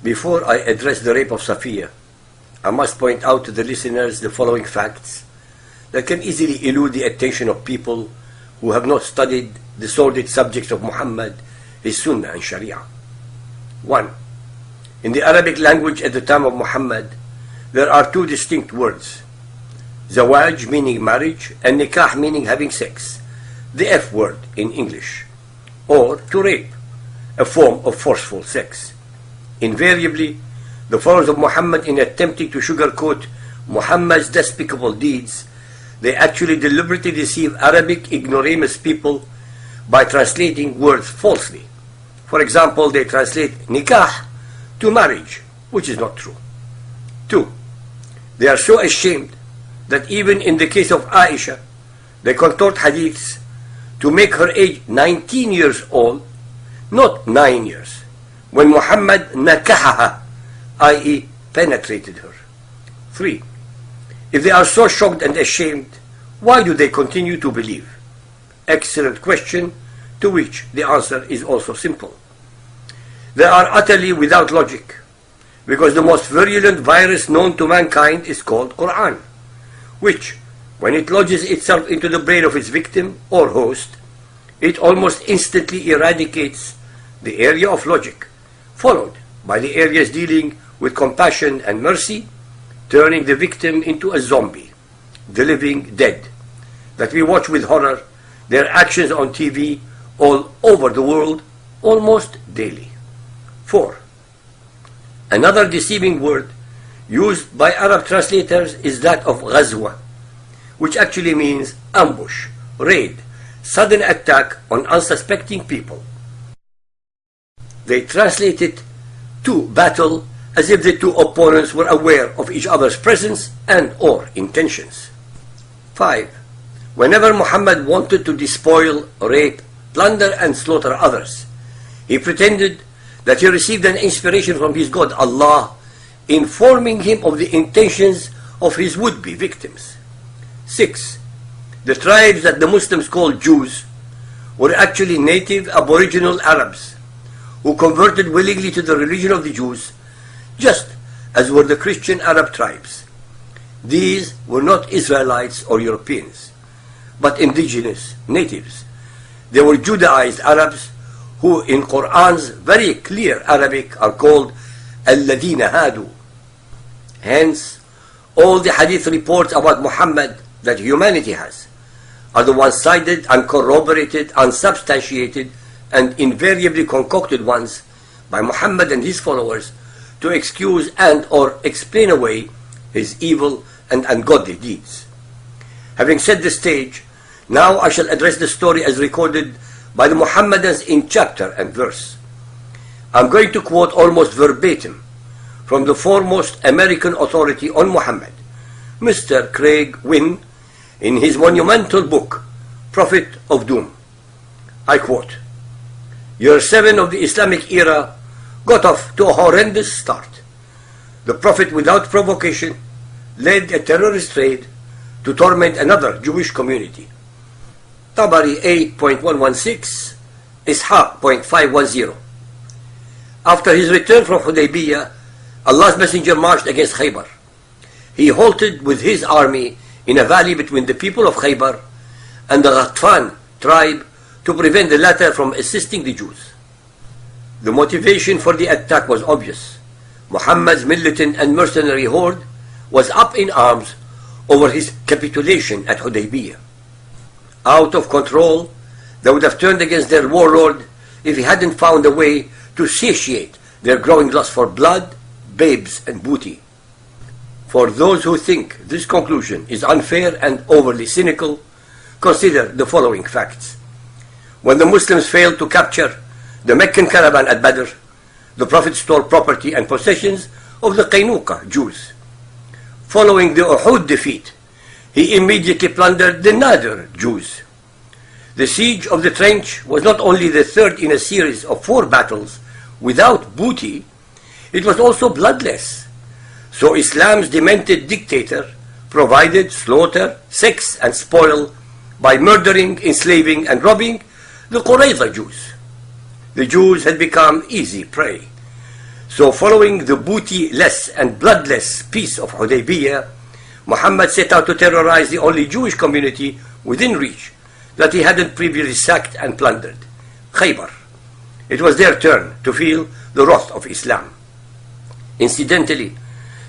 Before I address the rape of Safiyyah, I must point out to the listeners the following facts that can easily elude the attention of people who have not studied the sordid subjects of Muhammad, his Sunnah and Sharia. 1. In the Arabic language at the time of Muhammad, there are two distinct words: zawaj, meaning marriage, and nikah, meaning having sex, the F word in English, or to rape, a form of forceful sex. Invariably, the followers of Muhammad, in attempting to sugarcoat Muhammad's despicable deeds, they actually deliberately deceive Arabic ignoramus people by translating words falsely. For example, they translate nikah to marriage, which is not true. 2. They are so ashamed that even in the case of Aisha, they contort hadiths to make her age 19 years old, not 9 years, when Muhammad nakahaha, i.e. penetrated her. 3. If they are so shocked and ashamed, why do they continue to believe? Excellent question, to which the answer is also simple. They are utterly without logic, because the most virulent virus known to mankind is called Quran, which, when it lodges itself into the brain of its victim or host, it almost instantly eradicates the area of logic, followed by the areas dealing with compassion and mercy, turning the victim into a zombie, the living dead, that we watch with horror their actions on TV all over the world almost daily. 4. Another deceiving word used by Arab translators is that of ghazwa, which actually means ambush, raid, sudden attack on unsuspecting people. They translate it to battle as if the two opponents were aware of each other's presence and or intentions. 5. Whenever Muhammad wanted to despoil, rape, plunder and slaughter others, he pretended that he received an inspiration from his God, Allah, informing him of the intentions of his would-be victims. 6. The tribes that the Muslims call Jews were actually native aboriginal Arabs who converted willingly to the religion of the Jews, just as were the Christian Arab tribes. These were not Israelites or Europeans, but indigenous natives. They were Judaized Arabs who in Quran's very clear Arabic are called Alladina Hadu. Hence, all the hadith reports about Muhammad that humanity has are the one-sided, uncorroborated, unsubstantiated, and invariably concocted ones by Muhammad and his followers to excuse and or explain away his evil and ungodly deeds. Having set the stage, now I shall address the story as recorded by the Muhammadans in chapter and verse. I'm going to quote almost verbatim from the foremost American authority on Muhammad, Mr. Craig Wynne, in his monumental book, Prophet of Doom. I quote, "Year 7 of the Islamic era got off to a horrendous start. The Prophet, without provocation, led a terrorist raid to torment another Jewish community. Tabari 8.116, Ishaq 0.510. After his return from Hudaybiyah, Allah's Messenger marched against Khaybar. He halted with his army in a valley between the people of Khaybar and the Ghatfan tribe to prevent the latter from assisting the Jews. The motivation for the attack was obvious. Muhammad's militant and mercenary horde was up in arms over his capitulation at Hudaybiyah. Out of control, they would have turned against their warlord if he hadn't found a way to satiate their growing lust for blood, babes, and booty. For those who think this conclusion is unfair and overly cynical, consider the following facts. When the Muslims failed to capture the Meccan caravan at Badr, the Prophet stole property and possessions of the Qaynuqa Jews. Following the Uhud defeat, he immediately plundered the Nadir Jews. The siege of the trench was not only the third in a series of 4 battles without booty, it was also bloodless. So Islam's demented dictator provided slaughter, sex, and spoil by murdering, enslaving, and robbing the Qurayza Jews. The Jews had become easy prey. So following the bootyless and bloodless peace of Hudaybiyah, Muhammad set out to terrorize the only Jewish community within reach that he hadn't previously sacked and plundered, Khaybar. It was their turn to feel the wrath of Islam. Incidentally,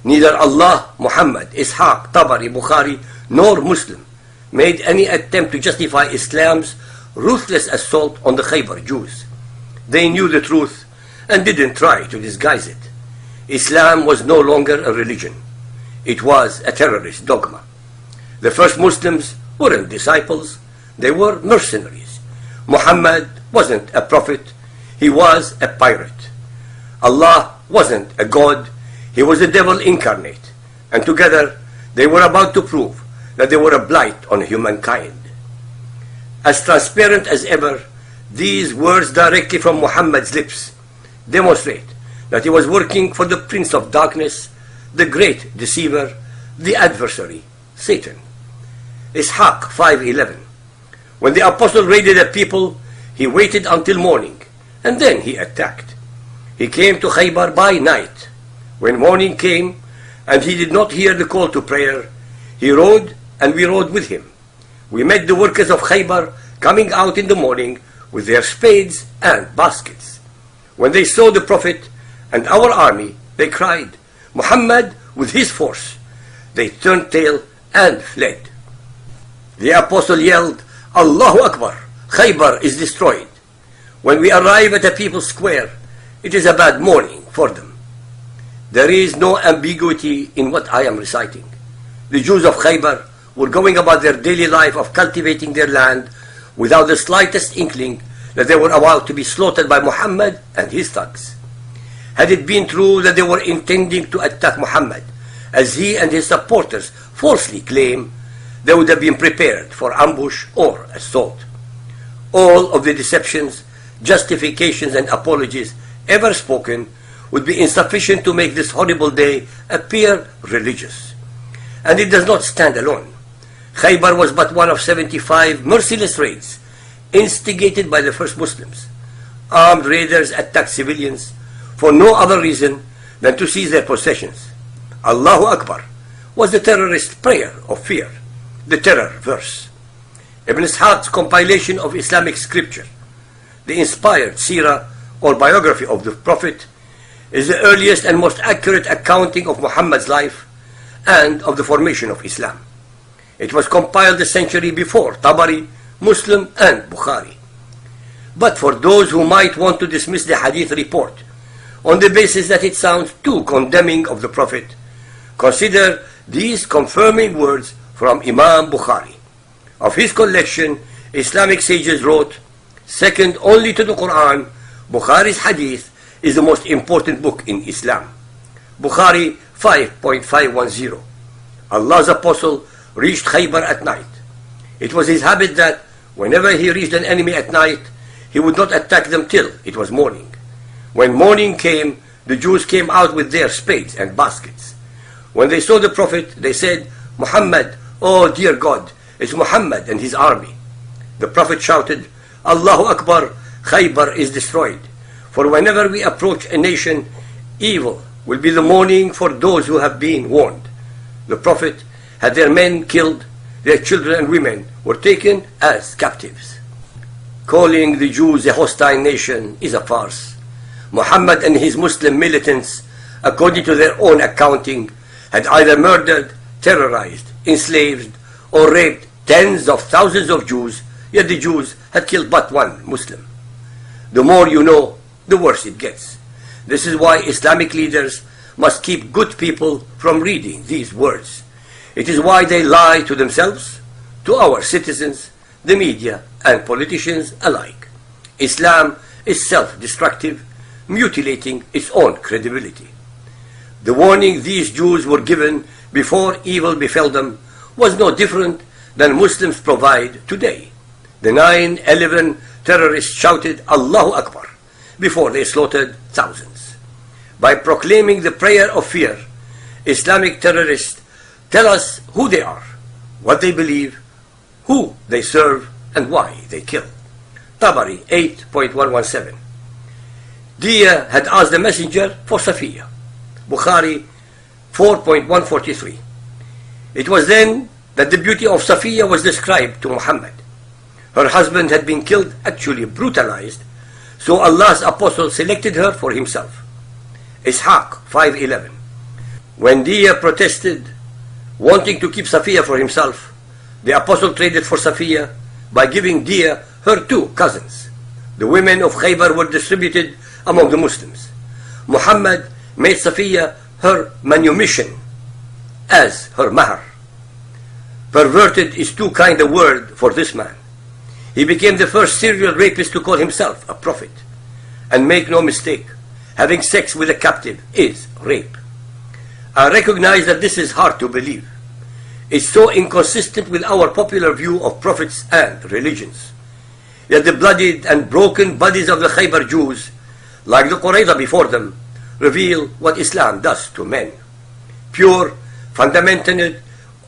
neither Allah, Muhammad, Ishaq, Tabari, Bukhari, nor Muslim made any attempt to justify Islam's ruthless assault on the Khaybar Jews. They knew the truth and didn't try to disguise it. Islam was no longer a religion. It was a terrorist dogma. The first Muslims weren't disciples, they were mercenaries. Muhammad wasn't a prophet, he was a pirate. Allah wasn't a god, he was the devil incarnate. And together they were about to prove that they were a blight on humankind. As transparent as ever, these words directly from Muhammad's lips demonstrate that he was working for the Prince of Darkness, the great deceiver, the adversary, Satan. Ishaq 5:11. When the apostle raided a people, he waited until morning, and then he attacked. He came to Khaybar by night. When morning came, and he did not hear the call to prayer, he rode, and we rode with him. We met the workers of Khaybar coming out in the morning with their spades and baskets. When they saw the Prophet and our army, they cried, Muhammad with his force. They turned tail and fled. The apostle yelled, Allahu Akbar, Khaybar is destroyed. When we arrive at a people's square, it is a bad morning for them. There is no ambiguity in what I am reciting. The Jews of Khaybar were going about their daily life of cultivating their land without the slightest inkling that they were about to be slaughtered by Muhammad and his thugs. Had it been true that they were intending to attack Muhammad, as he and his supporters falsely claim, they would have been prepared for ambush or assault. All of the deceptions, justifications, and apologies ever spoken would be insufficient to make this horrible day appear religious. And it does not stand alone. Khaybar was but one of 75 merciless raids instigated by the first Muslims. Armed raiders attacked civilians for no other reason than to seize their possessions. Allahu Akbar was the terrorist prayer of fear, the terror verse. Ibn Ishaq's compilation of Islamic scripture, the inspired seerah or biography of the Prophet, is the earliest and most accurate accounting of Muhammad's life and of the formation of Islam. It was compiled a century before Tabari, Muslim, and Bukhari. But for those who might want to dismiss the hadith report on the basis that it sounds too condemning of the Prophet, consider these confirming words from Imam Bukhari. Of his collection, Islamic sages wrote, second only to the Quran, Bukhari's hadith is the most important book in Islam. Bukhari 5.510. Allah's apostle reached Khaybar at night. It was his habit that whenever he reached an enemy at night, he would not attack them till it was morning. When morning came, the Jews came out with their spades and baskets. When they saw the Prophet, they said, Muhammad, oh dear God, it's Muhammad and his army. The Prophet shouted, Allahu Akbar, Khaybar is destroyed. For whenever we approach a nation, evil will be the morning for those who have been warned. The Prophet had their men killed, their children and women were taken as captives. Calling the Jews a hostile nation is a farce. Muhammad and his Muslim militants, according to their own accounting, had either murdered, terrorized, enslaved, or raped tens of thousands of Jews, yet the Jews had killed but one Muslim. The more you know, the worse it gets. This is why Islamic leaders must keep good people from reading these words. It is why they lie to themselves, to our citizens, the media, and politicians alike. Islam is self-destructive, mutilating its own credibility. The warning these Jews were given before evil befell them was no different than Muslims provide today. The 9/11 terrorists shouted Allahu Akbar before they slaughtered thousands. By proclaiming the prayer of fear, Islamic terrorists tell us who they are, what they believe, who they serve, and why they kill. Tabari 8.117. Dia had asked the messenger for Safiyyah. Bukhari 4.143. It was then that the beauty of Safiyyah was described to Muhammad. Her husband had been killed, actually brutalized, so Allah's apostle selected her for himself. Ishaq 5:11. When Dia protested, wanting to keep Safiyyah for himself, the apostle traded for Safiyyah by giving Dia her two cousins. The women of Khaybar were distributed among the Muslims. Muhammad made Safiyyah her manumission as her mahar. Perverted is too kind a word for this man. He became the first serial rapist to call himself a prophet. And make no mistake, having sex with a captive is rape. I recognize that this is hard to believe. It's so inconsistent with our popular view of prophets and religions. Yet the bloodied and broken bodies of the Khaybar Jews, like the Qurayza before them, reveal what Islam does to men. Pure, fundamental,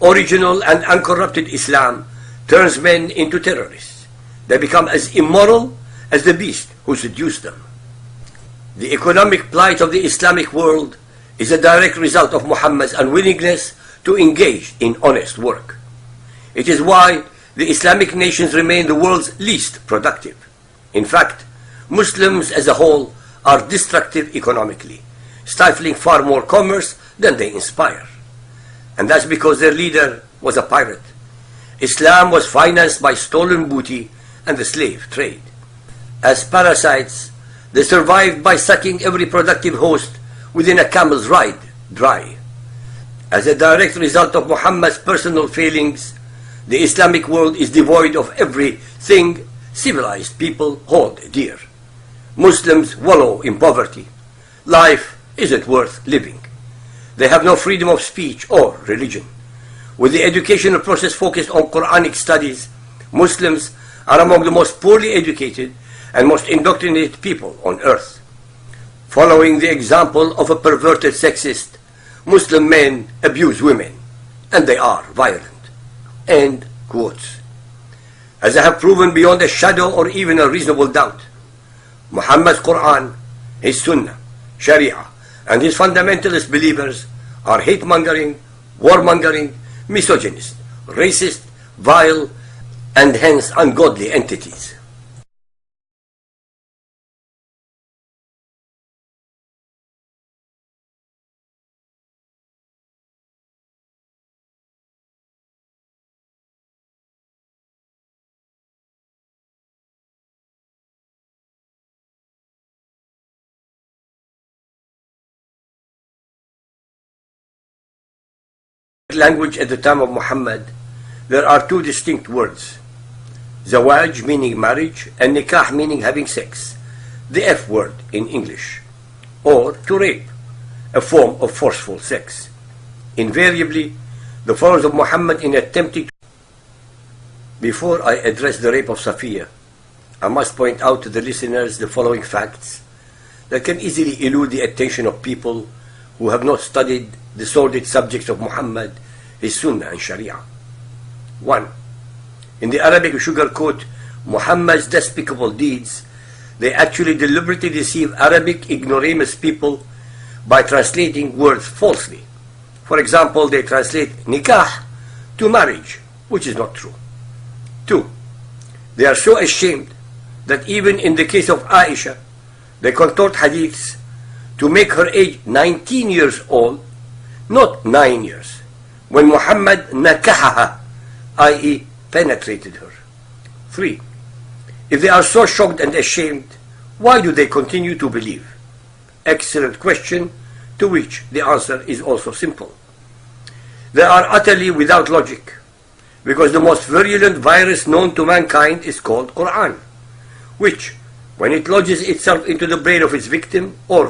original and uncorrupted Islam turns men into terrorists. They become as immoral as the beast who seduced them. The economic plight of the Islamic world is a direct result of Muhammad's unwillingness to engage in honest work. It is why the Islamic nations remain the world's least productive. In fact, Muslims as a whole are destructive economically, stifling far more commerce than they inspire. And that's because their leader was a pirate. Islam was financed by stolen booty and the slave trade. As parasites, they survived by sucking every productive host within a camel's ride dry. As a direct result of Muhammad's personal failings, the Islamic world is devoid of everything civilized people hold dear. Muslims wallow in poverty. Life isn't worth living. They have no freedom of speech or religion. With the educational process focused on Quranic studies, Muslims are among the most poorly educated and most indoctrinated people on earth. Following the example of a perverted sexist, Muslim men abuse women, and they are violent. End quotes. As I have proven beyond a shadow or even a reasonable doubt, Muhammad's Quran, his Sunnah, Sharia, and his fundamentalist believers are hate-mongering, war-mongering, misogynist, racist, vile, and hence ungodly entities. Language at the time of Muhammad, there are two distinct words. Zawaj meaning marriage and nikah meaning having sex, the F word in English, or to rape, a form of forceful sex. Invariably, the followers of Muhammad in attempting to... Before I address the rape of Safiyyah, I must point out to the listeners the following facts that can easily elude the attention of people who have not studied the sordid subjects of Muhammad, his Sunnah and Sharia. 1. In the Arabic sugarcoat Muhammad's despicable deeds, they actually deliberately deceive Arabic ignoramus people by translating words falsely. For example, they translate nikah to marriage, which is not true. 2. They are so ashamed that even in the case of Aisha, they contort hadiths to make her age 19 years old, not 9 years, when Muhammad nakahaha, i.e. penetrated her. 3. If they are so shocked and ashamed, why do they continue to believe? Excellent question, to which the answer is also simple. They are utterly without logic, because the most virulent virus known to mankind is called Quran, which, when it lodges itself into the brain of its victim or